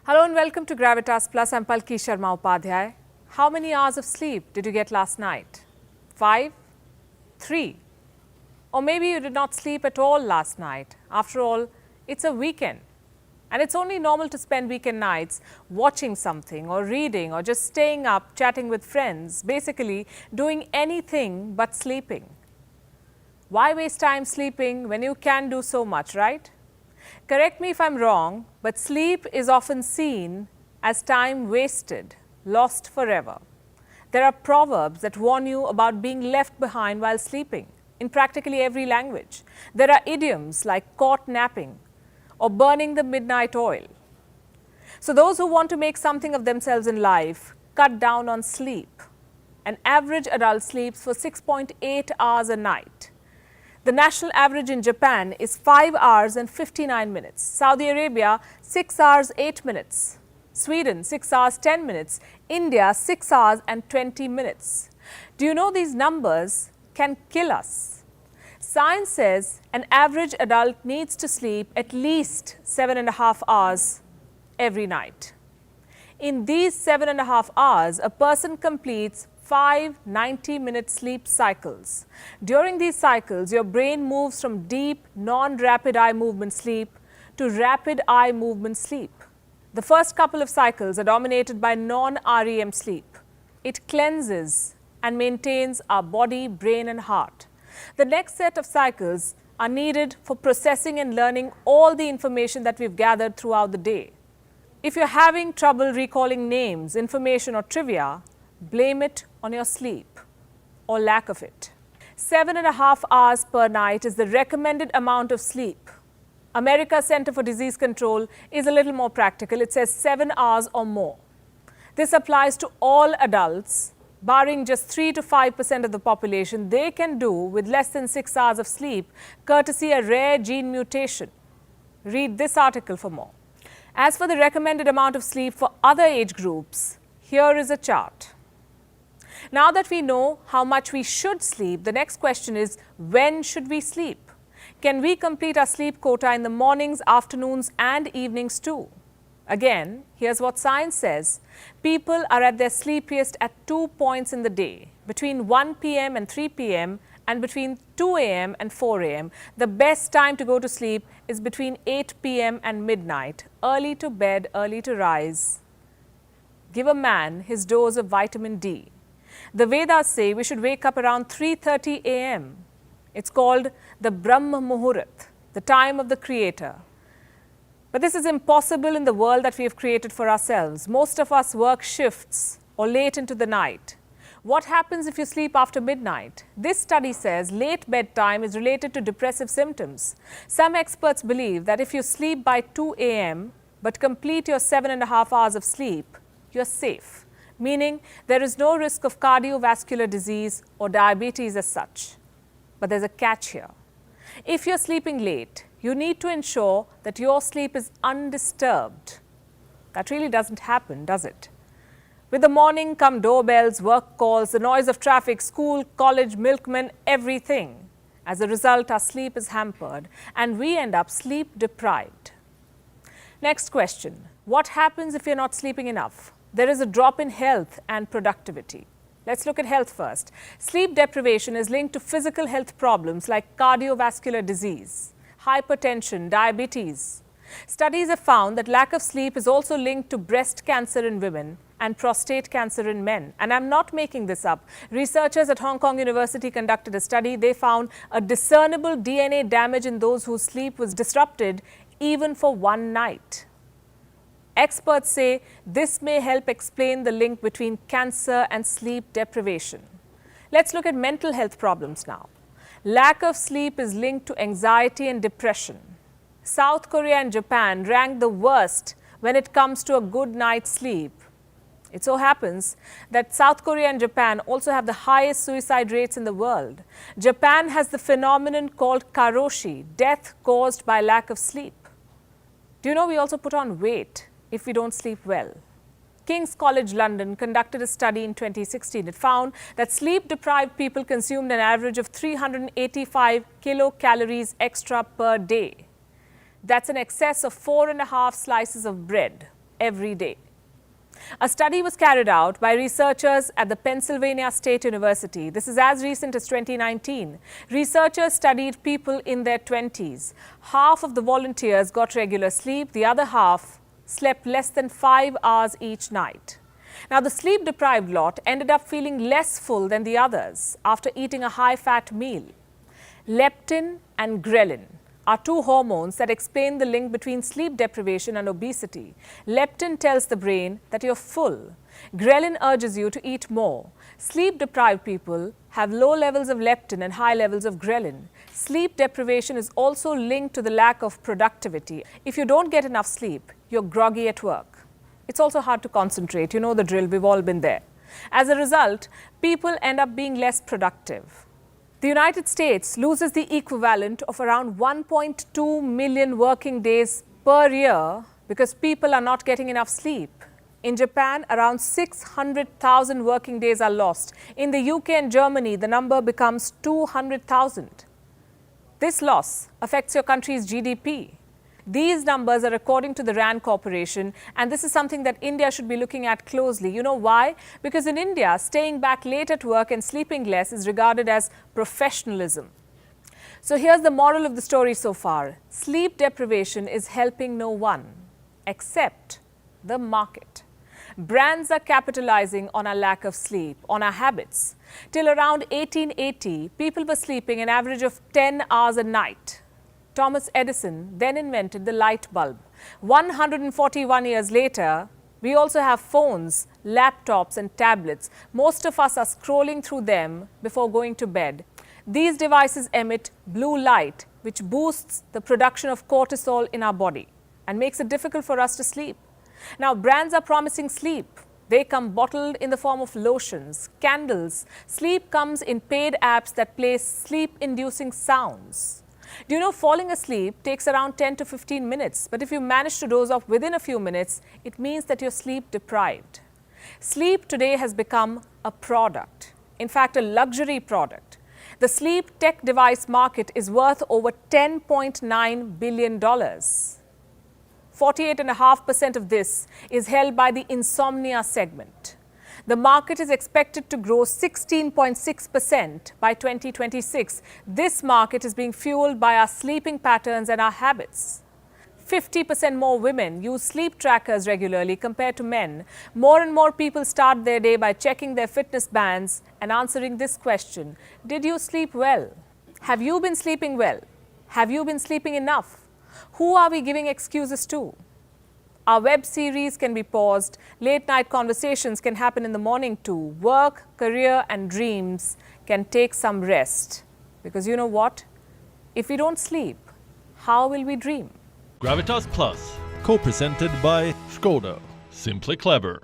Hello and welcome to Gravitas Plus. I'm Palki Sharma Upadhyay. How many hours of sleep did you get last night? 5? 3? Or maybe you did not sleep at all last night. After all, it's a weekend. And it's only normal to spend weekend nights watching something or reading or just staying up, chatting with friends, basically doing anything but sleeping. Why waste time sleeping when you can do so much, right? Correct me if I'm wrong, but sleep is often seen as time wasted, lost forever. There are proverbs that warn you about being left behind while sleeping in practically every language. There are idioms like caught napping or burning the midnight oil. So those who want to make something of themselves in life cut down on sleep. An average adult sleeps for 6.8 hours a night. The national average in Japan is 5 hours and 59 minutes. Saudi Arabia, 6 hours 8 minutes. Sweden, 6 hours 10 minutes. India, 6 hours and 20 minutes. Do you know these numbers can kill us? Science says an average adult needs to sleep at least 7.5 hours every night. In these 7.5 hours, a person completes 5 90-minute sleep cycles. During these cycles, your brain moves from deep, non-rapid eye movement sleep to rapid eye movement sleep. The first couple of cycles are dominated by non-REM sleep. It cleanses and maintains our body, brain and heart. The next set of cycles are needed for processing and learning all the information that we've gathered throughout the day. If you're having trouble recalling names, information or trivia, blame it on your sleep or lack of it. 7.5 hours per night is the recommended amount of sleep. America's Center for Disease Control is a little more practical. It says 7 hours or more. This applies to all adults, barring just 3 to 5% of the population. They can do with less than 6 hours of sleep, courtesy a rare gene mutation. Read this article for more. As for the recommended amount of sleep for other age groups, here is a chart. Now that we know how much we should sleep, the next question is, when should we sleep? Can we complete our sleep quota in the mornings, afternoons and evenings too? Again, here's what science says. People are at their sleepiest at 2 points in the day, between 1 p.m. and 3 p.m. and between 2 a.m. and 4 a.m. The best time to go to sleep is between 8 p.m. and midnight. Early to bed, early to rise. Give a man his dose of vitamin D. The Vedas say we should wake up around 3:30 a.m. It's called the Brahma Muhurat, the time of the Creator. But this is impossible in the world that we have created for ourselves. Most of us work shifts or late into the night. What happens if you sleep after midnight? This study says late bedtime is related to depressive symptoms. Some experts believe that if you sleep by 2 a.m. but complete your 7.5 hours of sleep, you're safe. Meaning there is no risk of cardiovascular disease or diabetes as such. But there's a catch here. If you're sleeping late, you need to ensure that your sleep is undisturbed. That really doesn't happen, does it? With the morning come doorbells, work calls, the noise of traffic, school, college, milkmen, everything. As a result, our sleep is hampered and we end up sleep deprived. Next question. What happens if you're not sleeping enough? There is a drop in health and productivity. Let's look at health first. Sleep deprivation is linked to physical health problems like cardiovascular disease, hypertension, diabetes. Studies have found that lack of sleep is also linked to breast cancer in women and prostate cancer in men. And I'm not making this up. Researchers at Hong Kong University conducted a study. They found a discernible DNA damage in those whose sleep was disrupted even for one night. Experts say this may help explain the link between cancer and sleep deprivation. Let's look at mental health problems now. Lack of sleep is linked to anxiety and depression. South Korea and Japan rank the worst when it comes to a good night's sleep. It so happens that South Korea and Japan also have the highest suicide rates in the world. Japan has the phenomenon called karoshi, death caused by lack of sleep. Do you know we also put on weight if we don't sleep well? King's College London conducted a study in 2016. It found that sleep-deprived people consumed an average of 385 kilocalories extra per day. That's an excess of 4.5 slices of bread. every day. A study was carried out by researchers at the Pennsylvania State University. This is as recent as 2019. Researchers studied people in their 20s. Half of the volunteers got regular sleep. The other half slept less than 5 hours each night. Now, the sleep-deprived lot ended up feeling less full than the others after eating a high-fat meal. Leptin and ghrelin are two hormones that explain the link between sleep deprivation and obesity. Leptin tells the brain that you're full. Ghrelin urges you to eat more. Sleep-deprived people have low levels of leptin and high levels of ghrelin. Sleep deprivation is also linked to the lack of productivity. If you don't get enough sleep, you're groggy at work. It's also hard to concentrate. You know the drill, we've all been there. As a result, people end up being less productive. The United States loses the equivalent of around 1.2 million working days per year because people are not getting enough sleep. In Japan, around 600,000 working days are lost. In the UK and Germany, the number becomes 200,000. This loss affects your country's GDP. These numbers are according to the RAND Corporation, and this is something that India should be looking at closely. You know why? Because in India, staying back late at work and sleeping less is regarded as professionalism. So here's the moral of the story so far. Sleep deprivation is helping no one except the market. Brands are capitalizing on our lack of sleep, on our habits. Till around 1880, people were sleeping an average of 10 hours a night. Thomas Edison then invented the light bulb. 141 years later, we also have phones, laptops and tablets. Most of us are scrolling through them before going to bed. These devices emit blue light, which boosts the production of cortisol in our body and makes it difficult for us to sleep. Now, brands are promising sleep. They come bottled in the form of lotions, candles. Sleep comes in paid apps that play sleep-inducing sounds. Do you know falling asleep takes around 10 to 15 minutes, but if you manage to doze off within a few minutes, it means that you're sleep deprived. Sleep today has become a product, in fact, a luxury product. The sleep tech device market is worth over $10.9 billion. 48.5% of this is held by the insomnia segment. The market is expected to grow 16.6% by 2026. This market is being fueled by our sleeping patterns and our habits. 50% more women use sleep trackers regularly compared to men. More and more people start their day by checking their fitness bands and answering this question: did you sleep well? Have you been sleeping well? Have you been sleeping enough? Who are we giving excuses to? Our web series can be paused. Late night conversations can happen in the morning too. Work, career and dreams can take some rest. Because you know what? If we don't sleep, how will we dream? Gravitas Plus, co-presented by Skoda. Simply clever.